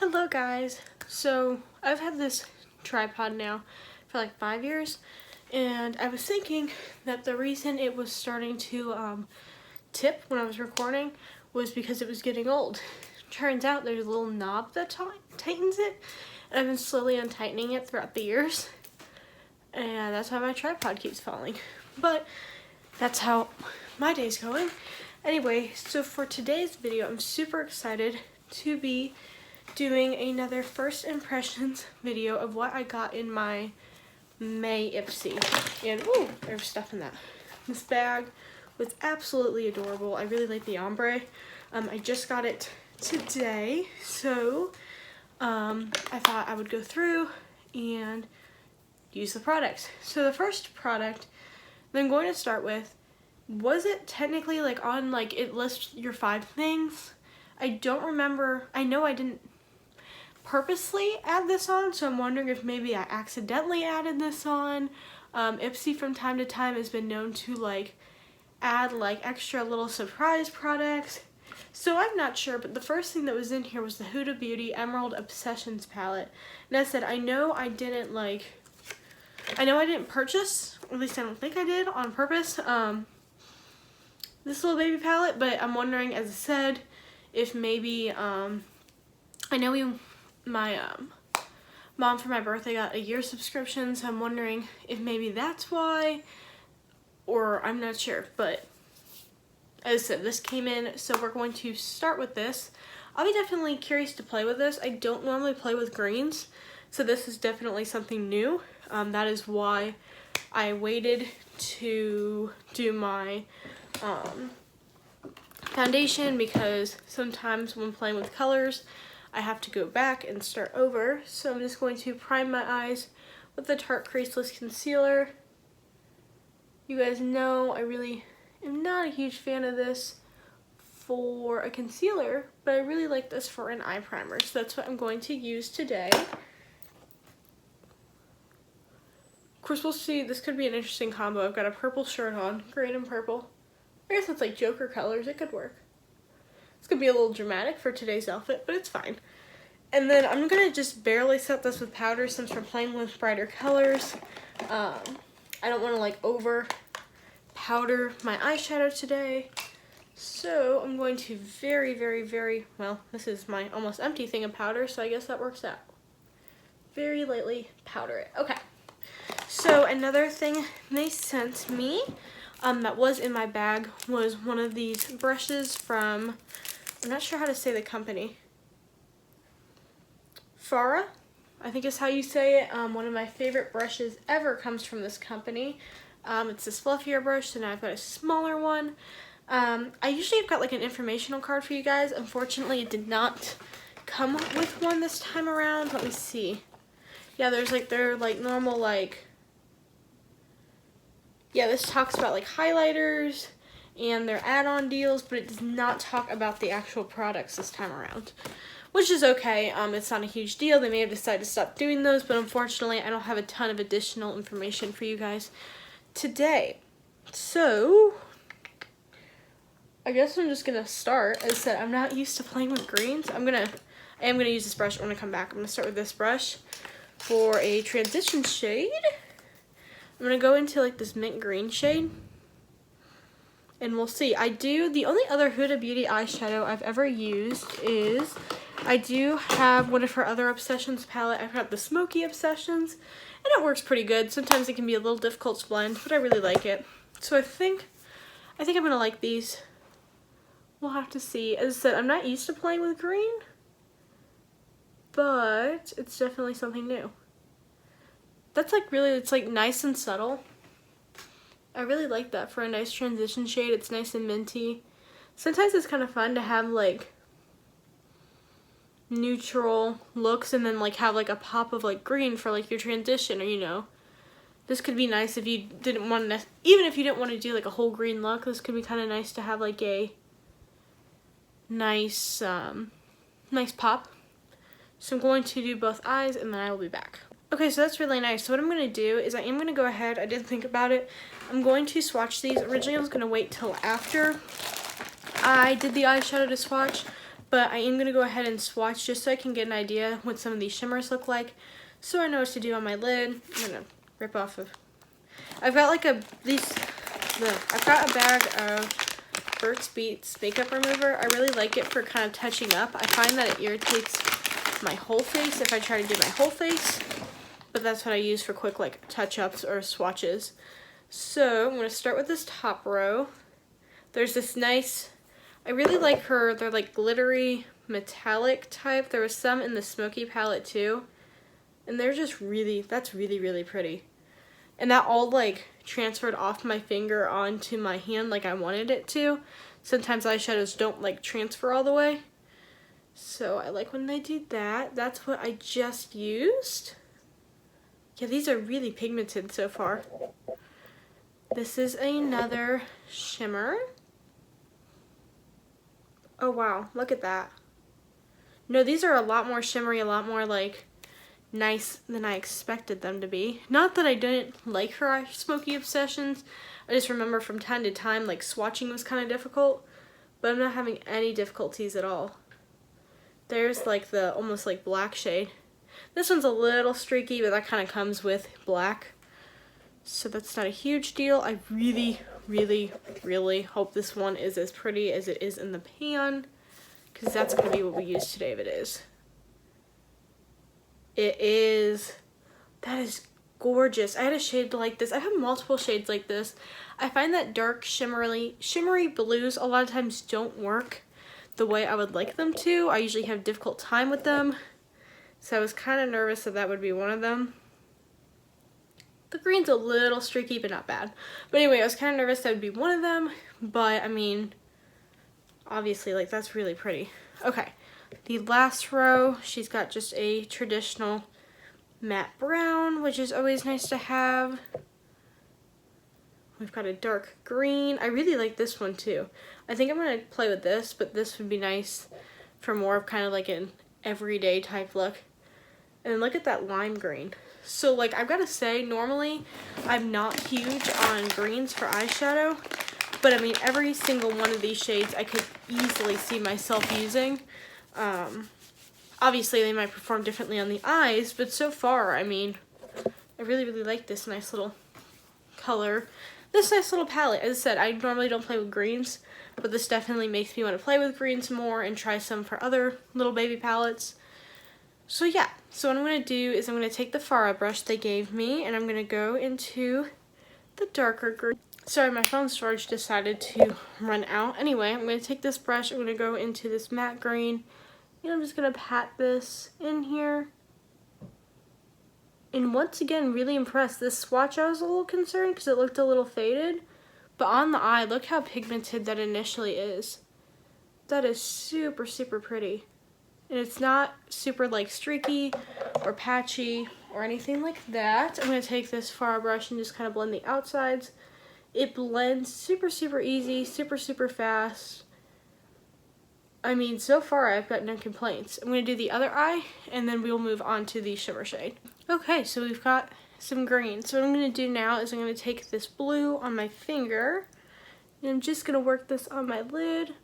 Hello guys. So I've had this tripod now for like 5 years, and I was thinking that the reason it was starting to tip when I was recording was because it was getting old. Turns out there's a little knob that tightens it, and I've been slowly untightening it throughout the years, and that's why my tripod keeps falling. But that's how my day's going. Anyway, so for today's video, I'm super excited to be doing another first impressions video of what I got in my May Ipsy. And ooh, there's stuff in that. This bag was absolutely adorable. I really like the ombre. I just got it today, so I thought I would go through and use the products. So the first product that I'm going to start with, was it technically like on like it lists your 5 things? I don't remember. I know I didn't purposely add this on, so I'm wondering if maybe I accidentally added this on. Ipsy from time to time has been known to like add like extra little surprise products, so I'm not sure. But the first thing that was in here was the Huda Beauty Emerald Obsessions palette, and I said I know I didn't purchase, or at least I don't think I did on purpose, this little baby palette, but I'm wondering, as I said, if maybe I know my mom for my birthday got a year subscription, so I'm wondering if maybe that's why, or I'm not sure. But as I said, this came in, so we're going to start with this. I'll be definitely curious to play with this. I don't normally play with greens, so this is definitely something new. That is why I waited to do my foundation, because sometimes when playing with colors I have to go back and start over. So I'm just going to prime my eyes with the Tarte Creaseless Concealer. You guys know I really am not a huge fan of this for a concealer, but I really like this for an eye primer, so that's what I'm going to use today. Of course, we'll see. This could be an interesting combo. I've got a purple shirt on, green and purple. I guess it's like Joker colors. It could work. It's gonna be a little dramatic for today's outfit, but it's fine. And then I'm gonna just barely set this with powder since we're playing with brighter colors. I don't want to like over powder my eyeshadow today, so I'm going to very well, this is my almost empty thing of powder, so I guess that works out. Very lightly powder it. Okay. So another thing they sent me that was in my bag was one of these brushes from, I'm not sure how to say the company. F.A.R.A.H, I think is how you say it. One of my favorite brushes ever comes from this company. It's this fluffier brush, and I've got a smaller one. I usually have got like an informational card for you guys. Unfortunately, it did not come with one this time around. Let me see. Yeah, there's like their like normal like, yeah, this talks about like highlighters and their add-on deals, but it does not talk about the actual products this time around, which is okay. It's not a huge deal. They may have decided to stop doing those, but unfortunately I don't have a ton of additional information for you guys today. So I guess I'm just gonna start. As I said, I'm not used to playing with greens. I am gonna use this brush when I come back. I'm gonna start with this brush for a transition shade. I'm gonna go into like this mint green shade, and we'll see. The only other Huda Beauty eyeshadow I've ever used is, I do have one of her other Obsessions palette. I've got the Smoky Obsessions, and it works pretty good. Sometimes it can be a little difficult to blend, but I really like it. So I think I'm gonna like these. We'll have to see. As I said, I'm not used to playing with green, but it's definitely something new. That's like really, it's like nice and subtle. I really like that for a nice transition shade. It's nice and minty. Sometimes it's kind of fun to have like neutral looks and then like have like a pop of like green for like your transition, or you know, this could be nice if you didn't want to, even if you didn't want to do like a whole green look, this could be kind of nice to have like a nice nice pop. So I'm going to do both eyes, and then I will be back. Okay, so that's really nice. So what I'm going to do is I am going to go ahead, I did think about it, I'm going to swatch these. Originally I was going to wait till after I did the eyeshadow to swatch, but I am going to go ahead and swatch just so I can get an idea what some of these shimmers look like, so I know what to do on my lid. I'm going to rip off of, I've got like I've got a bag of Burt's Bees makeup remover. I really like it for kind of touching up. I find that it irritates my whole face if I try to do my whole face, but that's what I use for quick like touch-ups or swatches. So I'm going to start with this top row. There's this nice, I really like they're like glittery metallic type. There was some in the smoky palette too, and they're just that's really pretty. And that all like transferred off my finger onto my hand like I wanted it to. Sometimes eyeshadows don't like transfer all the way, so I like when they do that. That's what I just used. Yeah, these are really pigmented so far. This is another shimmer. Oh wow, look at that. No, these are a lot more shimmery, a lot more like nice than I expected them to be. Not that I didn't like her smoky obsessions. I just remember from time to time like swatching was kind of difficult, but I'm not having any difficulties at all. There's like the almost like black shade. This one's a little streaky, but that kind of comes with black, so that's not a huge deal. I really hope this one is as pretty as it is in the pan, because that's going to be what we use today if it is. It is. That is gorgeous. I had a shade like this. I have multiple shades like this. I find that dark shimmery blues a lot of times don't work the way I would like them to. I usually have a difficult time with them, so I was kind of nervous that would be one of them. The green's a little streaky, but not bad. But anyway, I was kind of nervous that would be one of them, but I mean, obviously, like, that's really pretty. Okay, the last row, she's got just a traditional matte brown, which is always nice to have. We've got a dark green. I really like this one too. I think I'm going to play with this, but this would be nice for more of kind of like an everyday type look. And then look at that lime green. So like, I've got to say, normally I'm not huge on greens for eyeshadow, but I mean, every single one of these shades I could easily see myself using. Obviously they might perform differently on the eyes, but so far, I mean, I really like this nice little color, this nice little palette. As I said, I normally don't play with greens, but this definitely makes me want to play with greens more and try some for other little baby palettes. So yeah, so what I'm going to do is I'm going to take the F.A.R.A.H brush they gave me, and I'm going to go into the darker green. Sorry, my phone storage decided to run out. Anyway, I'm going to take this brush, I'm going to go into this matte green, and I'm just going to pat this in here. And once again, really impressed. This swatch, I was a little concerned because it looked a little faded, but on the eye, look how pigmented that initially is. That is super pretty. And it's not super like streaky or patchy or anything like that. I'm going to take this F.A.R.A.H brush and just kind of blend the outsides. It blends super easy, super fast. I mean, so far I've got no complaints. I'm going to do the other eye, and then we'll move on to the shimmer shade. Okay, so we've got some green. So what I'm going to do now is I'm going to take this blue on my finger, and I'm just going to work this on my lid.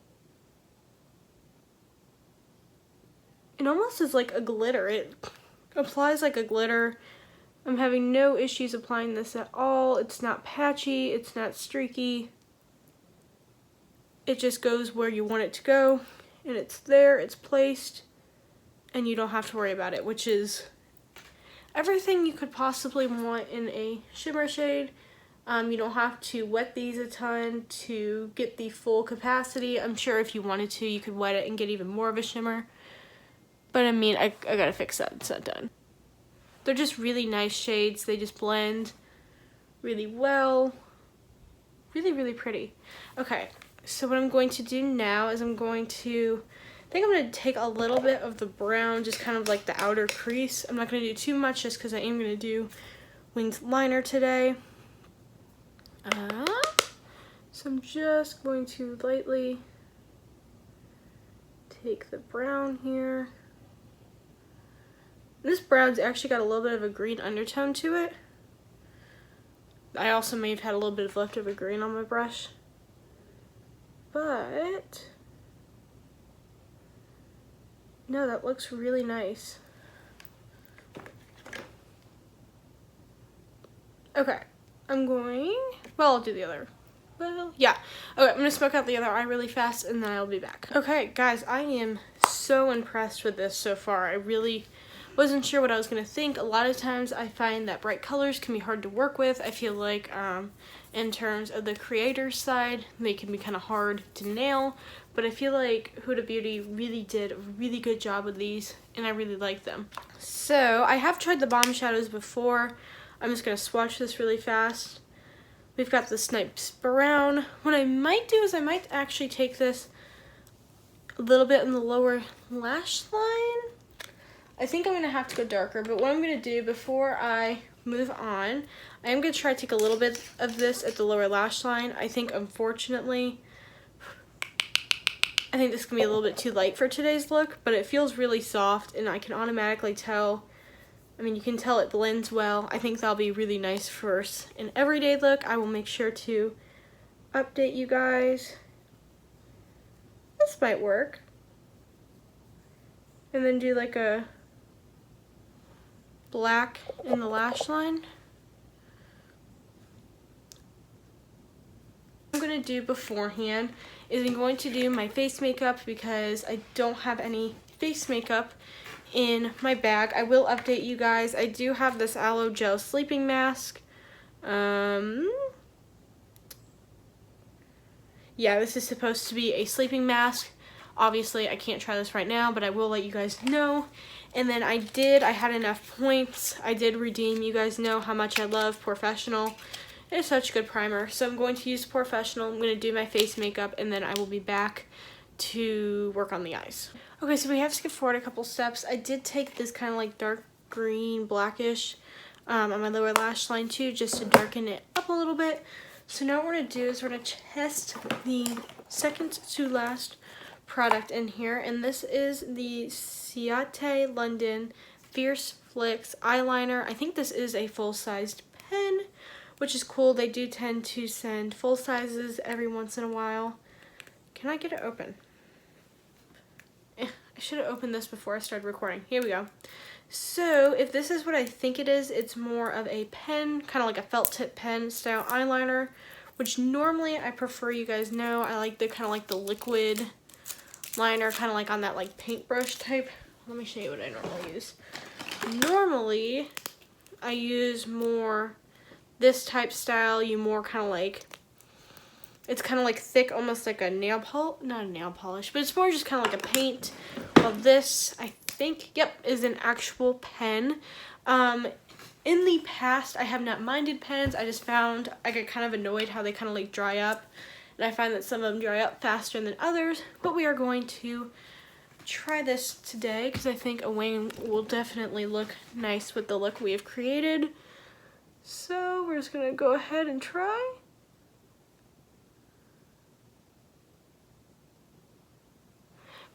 It almost is like a glitter. It applies like a glitter. I'm having no issues applying this at all. It's not patchy, it's not streaky. It just goes where you want it to go, and it's there, it's placed, and you don't have to worry about it, which is everything you could possibly want in a shimmer shade. You don't have to wet these a ton to get the full capacity. I'm sure if you wanted to, you could wet it and get even more of a shimmer. But I mean, I gotta fix that, it's not done. They're just really nice shades. They just blend really well. Really pretty. Okay, so what I'm going to do now is I think I'm going to take a little bit of the brown, just kind of like the outer crease. I'm not going to do too much just because I am going to do winged liner today. So I'm just going to lightly take the brown here. This brown's actually got a little bit of a green undertone to it. I also may have had a little bit of leftover green on my brush. But No, that looks really nice. Okay, I'll do the other. Well, yeah. Okay, I'm gonna smoke out the other eye really fast and then I'll be back. Okay, guys, I am so impressed with this so far. I really wasn't sure what I was gonna think. A lot of times I find that bright colors can be hard to work with. I feel like in terms of the creator's side, they can be kind of hard to nail, but I feel like Huda Beauty really did a really good job with these and I really like them. So I have tried the Balm shadows before. I'm just gonna swatch this really fast. We've got the Snipes Brown. What I might do is I might actually take this a little bit in the lower lash line. I think I'm going to have to go darker, but what I'm going to do before I move on, I am going to try to take a little bit of this at the lower lash line. I think, unfortunately, I think this can be a little bit too light for today's look, but it feels really soft, and I can automatically tell. I mean, you can tell it blends well. I think that'll be really nice for an everyday look. I will make sure to update you guys. This might work. And then do like a black in the lash line. What I'm going to do beforehand is I'm going to do my face makeup because I don't have any face makeup in my bag. I will update you guys. I do have this aloe gel sleeping mask. Yeah, this is supposed to be a sleeping mask. Obviously, I can't try this right now, but I will let you guys know. And then I had enough points. I did redeem. You guys know how much I love Professional. It's such a good primer. So I'm going to use Professional. I'm going to do my face makeup, and then I will be back to work on the eyes. Okay, so we have skipped forward a couple steps. I did take this kind of like dark green, blackish on my lower lash line too, just to darken it up a little bit. So now what we're going to do is we're going to test the second to last product in here, and this is the Ciate London Fierce Flicks eyeliner. I think this is a full-sized pen, which is cool. They do tend to send full sizes every once in a while. Can I get it open? I should have opened this before I started recording. Here we go. So if this is what I think it is, it's more of a pen, kind of like a felt tip pen style eyeliner, which normally I prefer. You guys know I like the kind of like the liquid liner, kind of like on that like paintbrush type. Let me show you what I normally use. Normally I use more this type style. You more kind of like, it's kind of like thick, almost like a nail polish, not a nail polish, but it's more just kind of like a paint. Well, this, I think, yep, is an actual pen. In the past, I have not minded pens. I just found I get kind of annoyed how they kind of like dry up. And I find that some of them dry up faster than others. But we are going to try this today because I think a wing will definitely look nice with the look we have created. So we're just going to go ahead and try.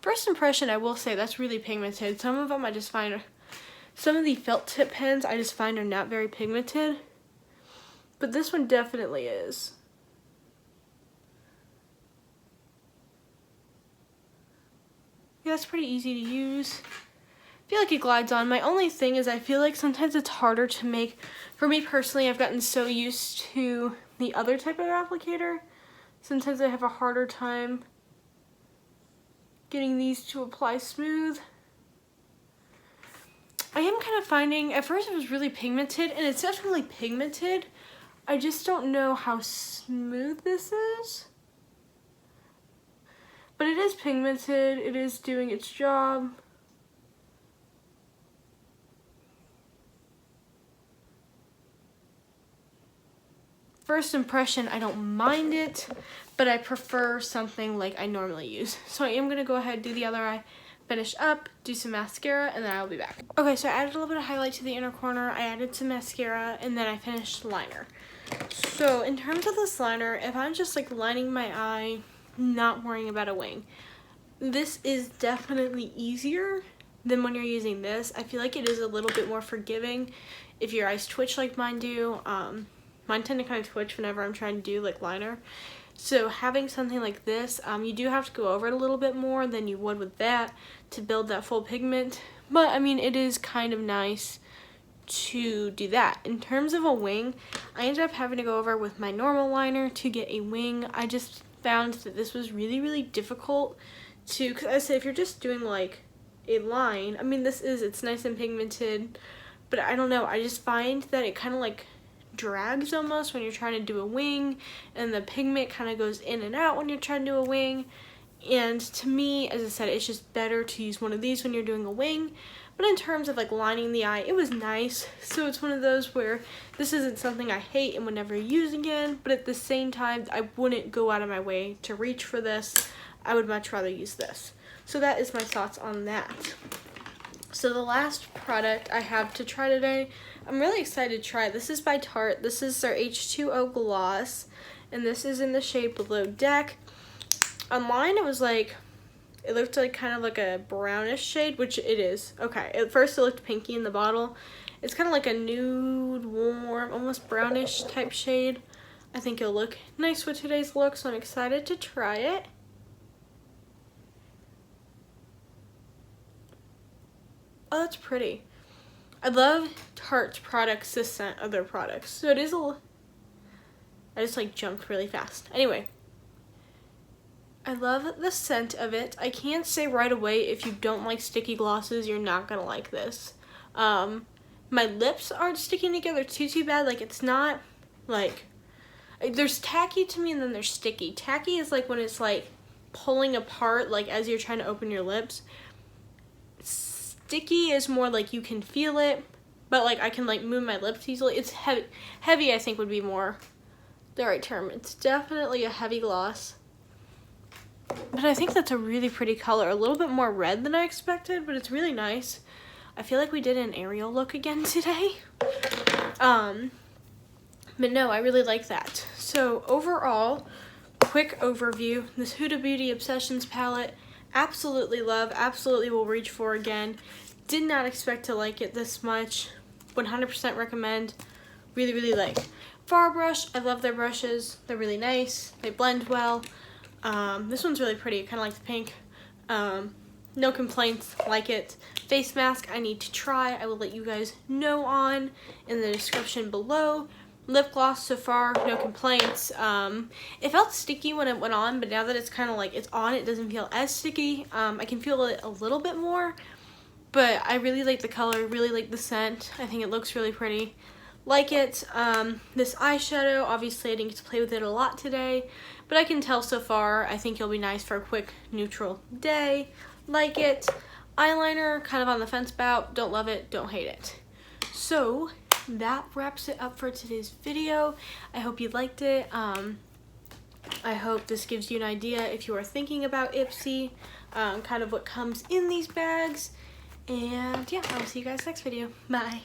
First impression, I will say that's really pigmented. Some of them I just find, some of the felt tip pens I just find are not very pigmented. But this one definitely is. Yeah, it's pretty easy to use. I feel like it glides on. My only thing is I feel like sometimes it's harder to make. For me personally, I've gotten so used to the other type of applicator. Sometimes I have a harder time getting these to apply smooth. I am kind of finding, at first it was really pigmented, and it's definitely pigmented. I just don't know how smooth this is. But it is pigmented, it is doing its job. First impression, I don't mind it, but I prefer something like I normally use. So I am going to go ahead and do the other eye, finish up, do some mascara, and then I'll be back. Okay, so I added a little bit of highlight to the inner corner, I added some mascara, and then I finished liner. So in terms of this liner, if I'm just like lining my eye, not worrying about a wing, this is definitely easier than when you're using this. I feel like it is a little bit more forgiving if your eyes twitch like mine do. Mine tend to kind of twitch whenever I'm trying to do like liner. So having something like this, you do have to go over it a little bit more than you would with that to build that full pigment. But I mean, it is kind of nice to do that. In terms of a wing, I ended up having to go over with my normal liner to get a wing. I just found that this was really, really difficult to, because I say if you're just doing like a line, I mean, it's nice and pigmented, but I don't know, I just find that it kind of like drags almost when you're trying to do a wing, and the pigment kind of goes in and out when you're trying to do a wing. And to me, as I said, it's just better to use one of these when you're doing a wing. But in terms of like lining the eye, it was nice. So it's one of those where this isn't something I hate and would never use again, but at the same time, I wouldn't go out of my way to reach for this. I would much rather use this. So that is my thoughts on that. So the last product I have to try today, I'm really excited to try. This is by Tarte. This is their H2O gloss, and this is in the shade Below Deck. Online it was like, it looked like kind of like a brownish shade, which it is. Okay, at first it looked pinky in the bottle. It's kind of like a nude, warm, almost brownish type shade. I think it'll look nice with today's look, so I'm excited to try it. Oh, that's pretty. I love Tarte's products, this scent of their products. So it is I just like jumped really fast. Anyway, I love the scent of it. I can't say right away, if you don't like sticky glosses, you're not gonna like this. My lips aren't sticking together too bad. Like, it's not like, there's tacky to me and then there's sticky. Tacky is like when it's like pulling apart, like as you're trying to open your lips. Sticky is more like you can feel it, but like I can like move my lips easily. It's heavy I think would be more the right term. It's definitely a heavy gloss, but I think that's a really pretty color. A little bit more red than I expected, but it's really nice. I feel like we did an Ariel look again today. But no, I really like that. So overall, quick overview. This Huda Beauty Obsessions palette, absolutely love, absolutely will reach for again. Did not expect to like it this much. 100% recommend. Really, really like. F.A.R.A.H brush, I love their brushes. They're really nice. They blend well. This one's really pretty, kind of like the pink. No complaints, like it. Face mask I need to try. I will let you guys know on in the description below. Lip gloss so far, no complaints. It felt sticky when it went on, but now that it's kind of like it's on, it doesn't feel as sticky. I can feel it a little bit more, but I really like the color, really like the scent. I think it looks really pretty. Like it. This eyeshadow, obviously I didn't get to play with it a lot today, but I can tell so far I think it'll be nice for a quick neutral day. Like it. Eyeliner, kind of on the fence about. Don't love it, don't hate it. So that wraps it up for today's video. I hope you liked it. I hope this gives you an idea if you are thinking about Ipsy, kind of what comes in these bags. And yeah, I will see you guys next video. Bye.